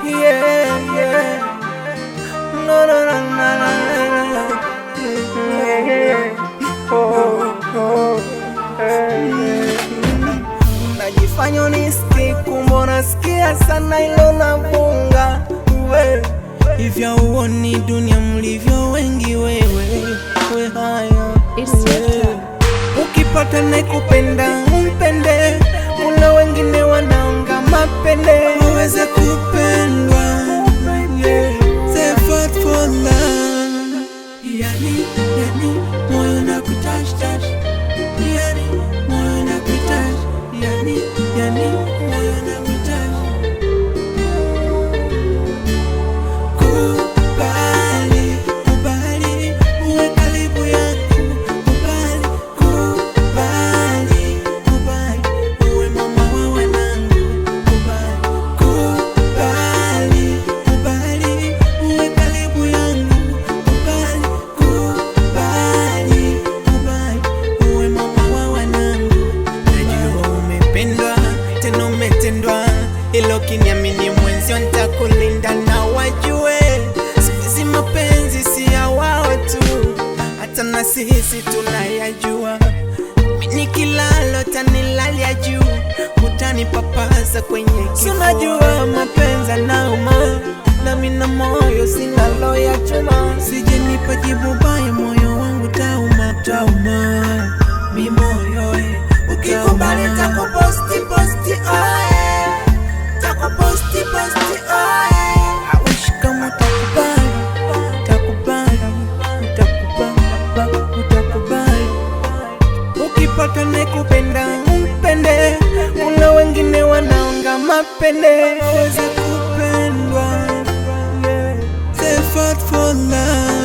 Yeah, yeah. No, no, no, no, no, no. Yeah, yeah. Oh, oh. Najifanya unisikie, kumbe unasikia sana, ilo navunga hivyo. Uoni dunia mlivyo wengi, wewe haya. Ukipata nekupenda umpende, una wengine wanaonga mapende waweze kupendwa. Say fight for love. Yani moyo na kutash tash. Yani moyo na kutash. Yani moyo na kutash. Kubali uwe karibu yangu. Kubali uwe mama wa wanangu. Kubali uwe karibu yangu. Kubali uwe mama wa wanangu. Najua umependwa tena umetendwa, ilo kiniamini mwenzio nitakulinda na wajue sisi mapenzi si ya wao tu, hata na sisi tunayajua. Mimi kilalo tanilalia juu, utanipapasa kwenye kifua. Unajua mapenzi nauma, na mina moyo sina roho ya chuma. Sije nipa jibu baya, moyo wangu tauma. Mi moyo ukikubali takuposti I wish kama utakubali. Ukipata nekupenda umpende, una wengine wanaonga mapende waweze kupendwa. Say fight for love.